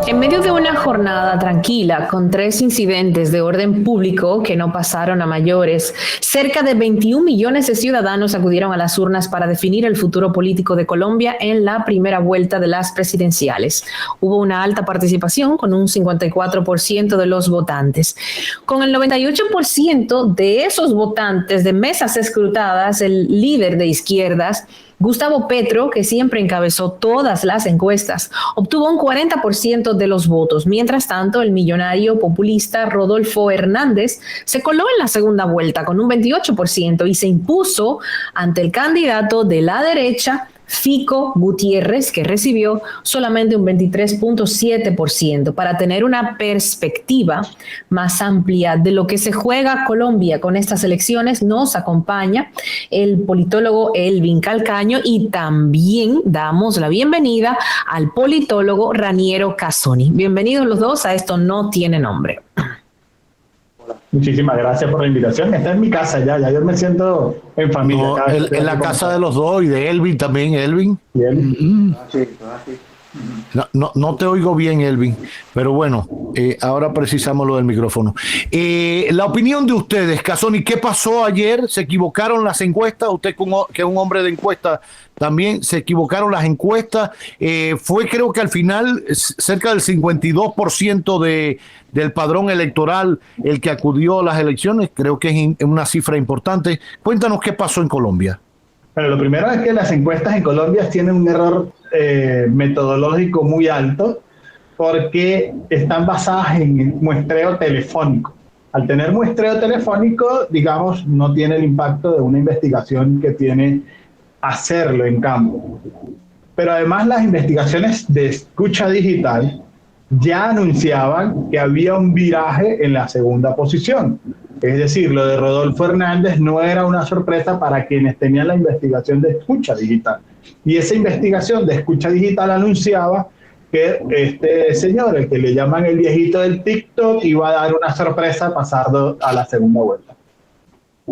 En medio de una jornada tranquila, con 3 incidentes de orden público que no pasaron a mayores, cerca de 21 millones de ciudadanos acudieron a las urnas para definir el futuro político de Colombia en la primera vuelta de las presidenciales. Hubo una alta participación con un 54% de los votantes. Con el 98% de esos votantes de mesas escrutadas, el líder de izquierdas, Gustavo Petro, que siempre encabezó todas las encuestas, obtuvo un 40% de los votos. Mientras tanto, el millonario populista Rodolfo Hernández se coló en la segunda vuelta con un 28% y se impuso ante el candidato de la derecha, Fico Gutiérrez, que recibió solamente un 23.7%. Para tener una perspectiva más amplia de lo que se juega Colombia con estas elecciones, nos acompaña el politólogo Elvin Calcaño y también damos la bienvenida al politólogo Raniero Casoni. Bienvenidos los dos a Esto No Tiene Nombre. Muchísimas gracias por la invitación. Esta es mi casa ya yo me siento en familia. No, en la casa de los dos y de Elvin también, Elvin. No te oigo bien, Elvin, pero bueno, ahora precisamos lo del micrófono. La opinión de ustedes, Casoni, ¿qué pasó ayer? ¿Se equivocaron las encuestas? Usted, que es un hombre de encuestas, también se equivocaron las encuestas. Fue, creo que al final, cerca del 52% del padrón electoral el que acudió a las elecciones. Creo que es una cifra importante. Cuéntanos qué pasó en Colombia. Bueno, lo primero es que las encuestas en Colombia tienen un error metodológico muy alto porque están basadas en muestreo telefónico. Al tener muestreo telefónico, digamos, no tiene el impacto de una investigación que tiene hacerlo en campo. Pero además las investigaciones de escucha digital ya anunciaban que había un viraje en la segunda posición. Es decir, lo de Rodolfo Hernández no era una sorpresa para quienes tenían la investigación de escucha digital. Y esa investigación de escucha digital anunciaba que este señor, el que le llaman el viejito del TikTok, iba a dar una sorpresa pasando a la segunda vuelta.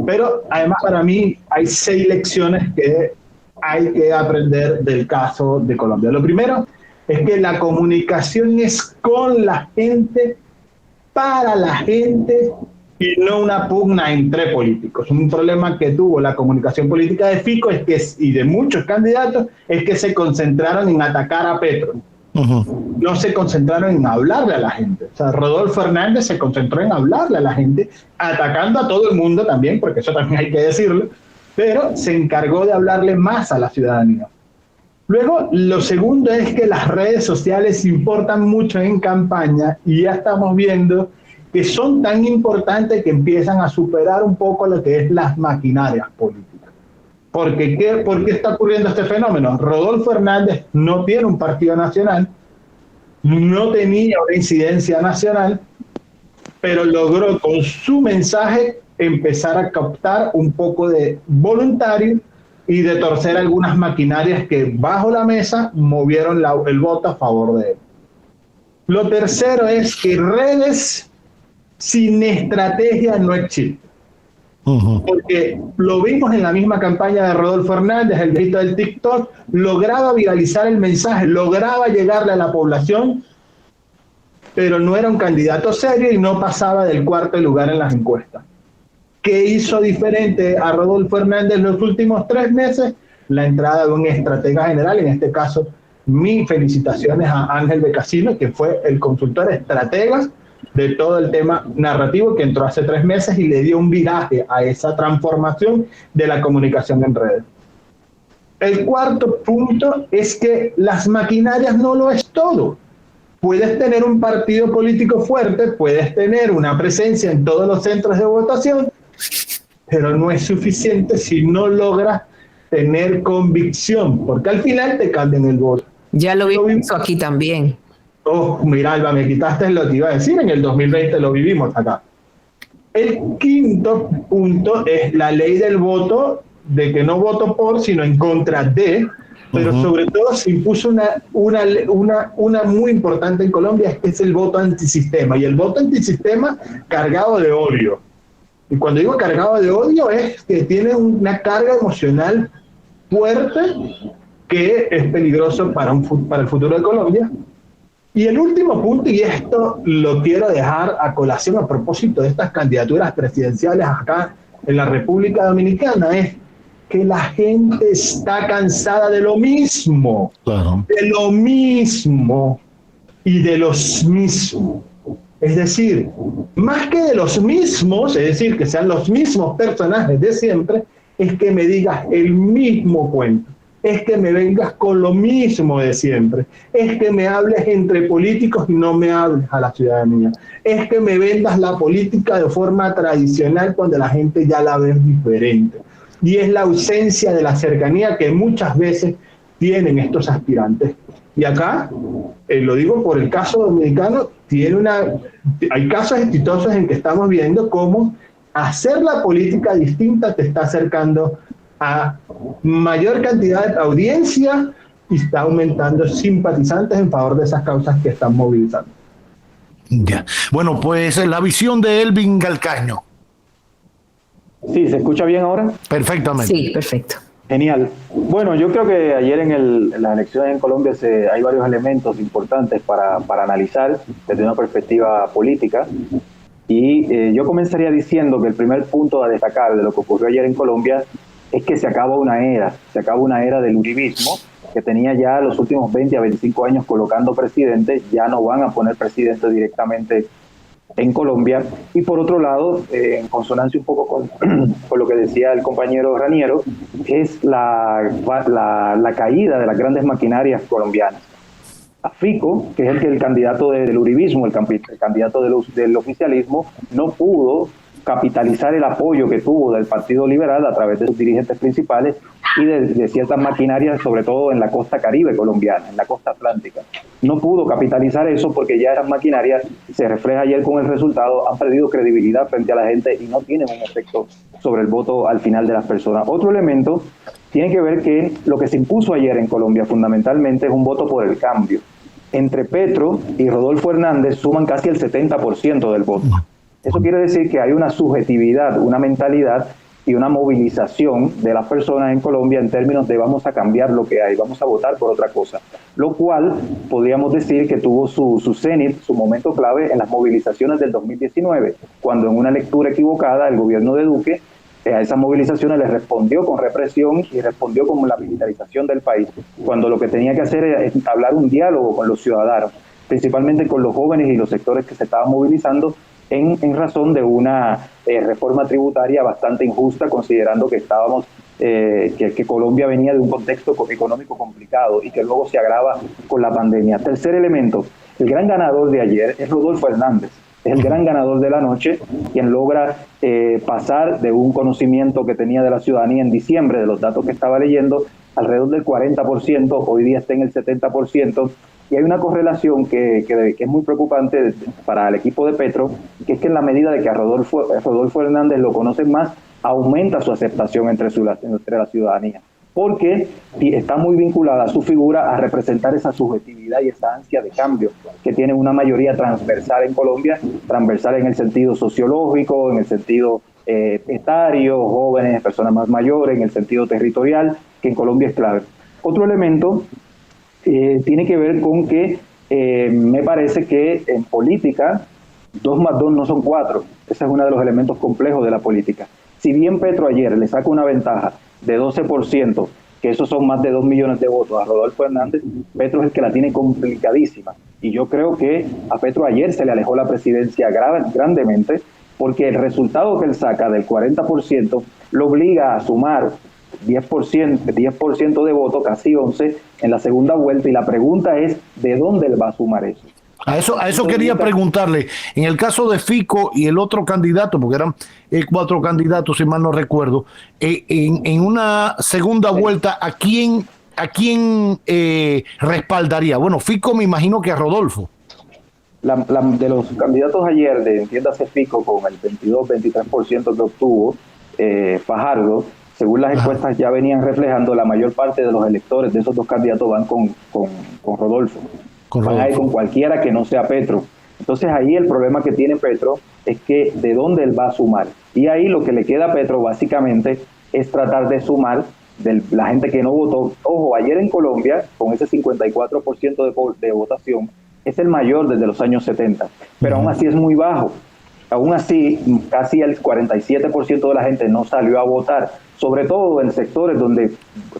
Pero además para mí hay 6 lecciones que hay que aprender del caso de Colombia. Lo primero es que la comunicación es con la gente, para la gente, y no una pugna entre políticos. Un problema que tuvo la comunicación política de Fico y de muchos candidatos es que se concentraron en atacar a Petro. No se concentraron en hablarle a la gente. O sea, Rodolfo Hernández se concentró en hablarle a la gente, atacando a todo el mundo también, porque eso también hay que decirlo, pero se encargó de hablarle más a la ciudadanía. Luego, lo segundo es que las redes sociales importan mucho en campaña y ya estamos viendo que son tan importantes que empiezan a superar un poco lo que es las maquinarias políticas. ¿Por qué está ocurriendo este fenómeno? Rodolfo Hernández no tiene un partido nacional, no tenía una incidencia nacional, pero logró con su mensaje empezar a captar un poco de voluntario y de torcer algunas maquinarias que bajo la mesa movieron el voto a favor de él. Lo tercero es que redes sin estrategia no existe. Porque lo vimos en la misma campaña de Rodolfo Hernández, el grito del TikTok, lograba viralizar el mensaje, lograba llegarle a la población, pero no era un candidato serio y no pasaba del 4º lugar en las encuestas. ¿Qué hizo diferente a Rodolfo Hernández los últimos 3 meses? La entrada de un estratega general, en este caso, mis felicitaciones a Ángel Becasino, que fue el consultor estratega de todo el tema narrativo, que entró hace 3 meses y le dio un viraje a esa transformación de la comunicación en redes. El cuarto punto es que las maquinarias no lo es todo. Puedes tener un partido político fuerte, puedes tener una presencia en todos los centros de votación, pero no es suficiente si no logras tener convicción, porque al final te cambian el voto. Ya lo vimos aquí también. Oh, mira, Alba, me quitaste lo que iba a decir, en el 2020 lo vivimos acá. El quinto punto es la ley del voto, de que no voto por, sino en contra de, pero sobre todo se impuso una muy importante en Colombia, que es el voto antisistema, y el voto antisistema cargado de odio. Y cuando digo cargado de odio es que tiene una carga emocional fuerte que es peligroso para el futuro de Colombia. Y el último punto, y esto lo quiero dejar a colación a propósito de estas candidaturas presidenciales acá en la República Dominicana, es que la gente está cansada de lo mismo, Claro. de lo mismo y de los mismos. Es decir, más que de los mismos, es decir, que sean los mismos personajes de siempre, es que me digas el mismo cuento, es que me vengas con lo mismo de siempre, es que me hables entre políticos y no me hables a la ciudadanía, es que me vendas la política de forma tradicional cuando la gente ya la ve diferente. Y es la ausencia de la cercanía que muchas veces tienen estos aspirantes. Y acá, lo digo por el caso dominicano, hay casos exitosos en que estamos viendo cómo hacer la política distinta te está acercando a mayor cantidad de audiencia y está aumentando simpatizantes en favor de esas causas que están movilizando. Ya. Bueno, pues la visión de Elvin Calcaño. Sí, ¿se escucha bien ahora? Perfectamente. Sí, perfecto. Genial. Bueno, yo creo que ayer en las elecciones en Colombia hay varios elementos importantes para analizar desde una perspectiva política. Y yo comenzaría diciendo que el primer punto a destacar de lo que ocurrió ayer en Colombia es que se acaba una era del uribismo, que tenía ya los últimos 20 a 25 años colocando presidentes. Ya no van a poner presidente directamente en Colombia. Y por otro lado, en consonancia un poco con lo que decía el compañero Raniero, es la caída de las grandes maquinarias colombianas. A Fico, que es el candidato del uribismo, el candidato del oficialismo, no pudo capitalizar el apoyo que tuvo del Partido Liberal a través de sus dirigentes principales y de ciertas maquinarias, sobre todo en la costa caribe colombiana, en la costa atlántica. No pudo capitalizar eso porque ya esas maquinarias, se refleja ayer con el resultado, han perdido credibilidad frente a la gente y no tienen un efecto sobre el voto al final de las personas. Otro elemento tiene que ver que lo que se impuso ayer en Colombia fundamentalmente es un voto por el cambio. Entre Petro y Rodolfo Hernández suman casi el 70% del voto. Eso quiere decir que hay una subjetividad, una mentalidad y una movilización de las personas en Colombia en términos de vamos a cambiar lo que hay, vamos a votar por otra cosa. Lo cual podríamos decir que tuvo su cenit, su momento clave en las movilizaciones del 2019, cuando en una lectura equivocada el gobierno de Duque a esas movilizaciones les respondió con represión y respondió con la militarización del país, cuando lo que tenía que hacer era entablar un diálogo con los ciudadanos, principalmente con los jóvenes y los sectores que se estaban movilizando en razón de una reforma tributaria bastante injusta, considerando que que Colombia venía de un contexto económico complicado y que luego se agrava con la pandemia. Tercer elemento, el gran ganador de ayer es Rodolfo Hernández. Es el gran ganador de la noche, quien logra pasar de un conocimiento que tenía de la ciudadanía en diciembre, de los datos que estaba leyendo, alrededor del 40%, hoy día está en el 70%, y hay una correlación que es muy preocupante para el equipo de Petro, que es que en la medida de que a Rodolfo Hernández lo conocen más, aumenta su aceptación entre la ciudadanía, porque está muy vinculada a su figura a representar esa subjetividad y esa ansia de cambio que tiene una mayoría transversal en Colombia, transversal en el sentido sociológico, en el sentido etario, jóvenes, personas más mayores, en el sentido territorial, que en Colombia es clave. Otro elemento tiene que ver con que me parece que en política 2 más 2 no son 4. Ese es uno de los elementos complejos de la política. Si bien Petro ayer le saca una ventaja de 12%, que esos son más de 2 millones de votos a Rodolfo Hernández, Petro es el que la tiene complicadísima. Y yo creo que a Petro ayer se le alejó la presidencia grandemente, porque el resultado que él saca del 40% lo obliga a sumar 10% de voto, casi 11, en la segunda vuelta, y la pregunta es, ¿de dónde él va a sumar eso? A eso quería preguntarle. En el caso de Fico y el otro candidato, porque eran 4 candidatos, si mal no recuerdo, en una segunda vuelta, ¿a quién respaldaría? Bueno, Fico me imagino que a Rodolfo. De los candidatos ayer, entiéndase Fico, con el 22-23% que obtuvo, Fajardo, según las encuestas ya venían reflejando, la mayor parte de los electores de esos dos candidatos van con Rodolfo. Van a ir con cualquiera que no sea Petro. Entonces ahí el problema que tiene Petro es que de dónde él va a sumar. Y ahí lo que le queda a Petro básicamente es tratar de sumar de la gente que no votó. Ojo, ayer en Colombia, con ese 54% de votación, Es el mayor desde los años 70, pero aún así es muy bajo. Aún así, casi el 47% de la gente no salió a votar, sobre todo en sectores donde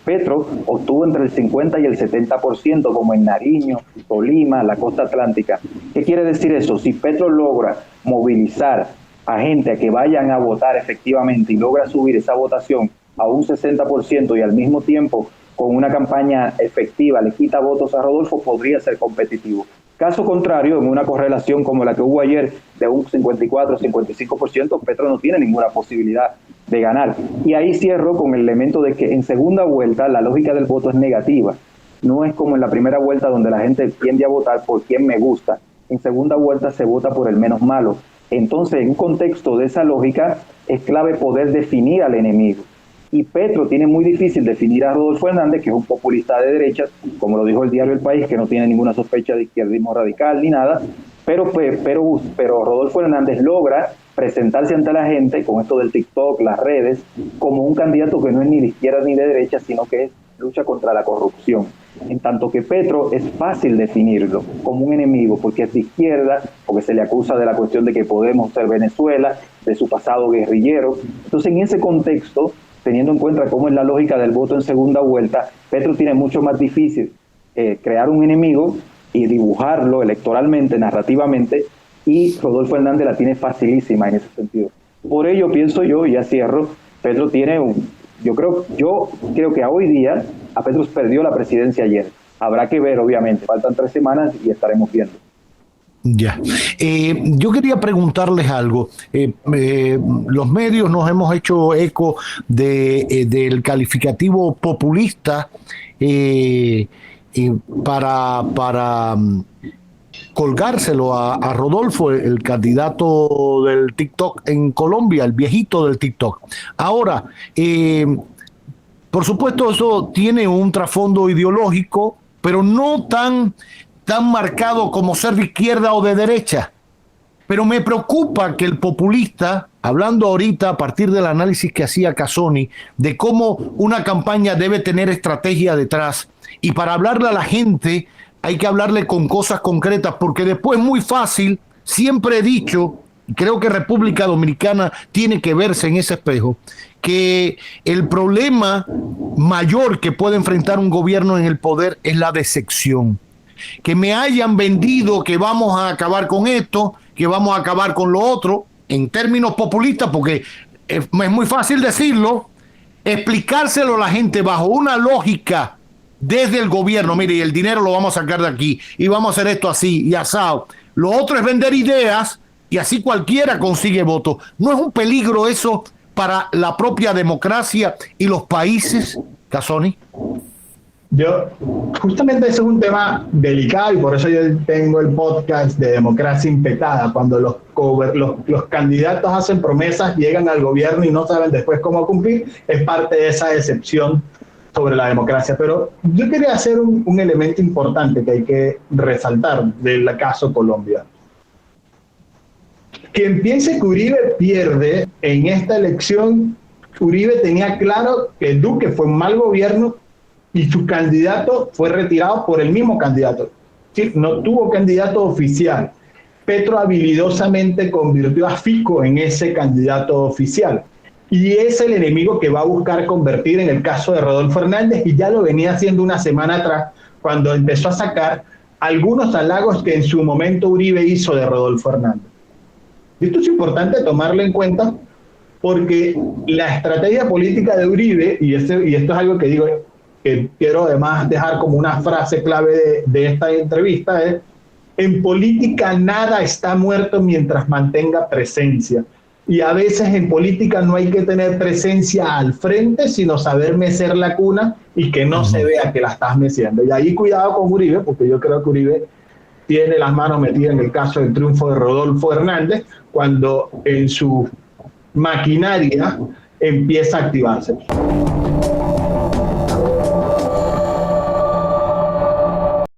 Petro obtuvo entre el 50 y el 70%, como en Nariño, Tolima, la costa atlántica. ¿Qué quiere decir eso? Si Petro logra movilizar a gente a que vayan a votar efectivamente y logra subir esa votación a un 60% y al mismo tiempo con una campaña efectiva le quita votos a Rodolfo, podría ser competitivo. Caso contrario, en una correlación como la que hubo ayer de un 54-55%, Petro no tiene ninguna posibilidad de ganar. Y ahí cierro con el elemento de que en segunda vuelta la lógica del voto es negativa. No es como en la primera vuelta donde la gente tiende a votar por quien me gusta. En segunda vuelta se vota por el menos malo. Entonces, en un contexto de esa lógica, es clave poder definir al enemigo. Y Petro tiene muy difícil definir a Rodolfo Hernández, que es un populista de derechas, como lo dijo el diario El País, que no tiene ninguna sospecha de izquierdismo radical ni nada, pero Rodolfo Hernández logra presentarse ante la gente con esto del TikTok, las redes, como un candidato que no es ni de izquierda ni de derecha, sino que es lucha contra la corrupción. En tanto que Petro es fácil definirlo como un enemigo porque es de izquierda, porque se le acusa de la cuestión de que Podemos ser Venezuela, de su pasado guerrillero. Entonces, en ese contexto, teniendo en cuenta cómo es la lógica del voto en segunda vuelta, Petro tiene mucho más difícil crear un enemigo y dibujarlo electoralmente, narrativamente, y Rodolfo Hernández la tiene facilísima en ese sentido. Por ello pienso yo, y ya cierro, Petro tiene yo creo que a hoy día a Petro perdió la presidencia ayer. Habrá que ver, obviamente, faltan 3 semanas y estaremos viendo. Ya. Yo quería preguntarles algo. Los medios nos hemos hecho eco del calificativo populista para colgárselo a Rodolfo, el candidato del TikTok en Colombia, el viejito del TikTok. Ahora, por supuesto, eso tiene un trasfondo ideológico, pero no tan marcado como ser de izquierda o de derecha. Pero me preocupa que el populista, hablando ahorita a partir del análisis que hacía Casoni, de cómo una campaña debe tener estrategia detrás, y para hablarle a la gente hay que hablarle con cosas concretas, porque después es muy fácil, siempre he dicho, creo que República Dominicana tiene que verse en ese espejo, que el problema mayor que puede enfrentar un gobierno en el poder es la decepción. Que me hayan vendido que vamos a acabar con esto, que vamos a acabar con lo otro, en términos populistas, porque es muy fácil decirlo, explicárselo a la gente bajo una lógica desde el gobierno. Mire, el dinero lo vamos a sacar de aquí y vamos a hacer esto así y asado. Lo otro es vender ideas y así cualquiera consigue votos. ¿No es un peligro eso para la propia democracia y los países, Casoni? Justamente ese es un tema delicado y por eso yo tengo el podcast de Democracia Impecada. Cuando los candidatos hacen promesas, llegan al gobierno y no saben después cómo cumplir, es parte de esa decepción sobre la democracia. Pero yo quería hacer un elemento importante que hay que resaltar del caso Colombia. Quien piense que Uribe pierde en esta elección, Uribe tenía claro que Duque fue un mal gobierno y su candidato fue retirado por el mismo candidato. Sí, no tuvo candidato oficial. Petro habilidosamente convirtió a Fico en ese candidato oficial. Y es el enemigo que va a buscar convertir en el caso de Rodolfo Hernández, y ya lo venía haciendo una semana atrás, cuando empezó a sacar algunos halagos que en su momento Uribe hizo de Rodolfo Hernández. Y esto es importante tomarlo en cuenta, porque la estrategia política de Uribe, y esto es algo que digo, que quiero además dejar como una frase clave de esta entrevista, es: en política nada está muerto mientras mantenga presencia. Y a veces en política no hay que tener presencia al frente, sino saber mecer la cuna y que no se vea que la estás meciendo. Y ahí cuidado con Uribe, porque yo creo que Uribe tiene las manos metidas en el caso del triunfo de Rodolfo Hernández, cuando en su maquinaria empieza a activarse.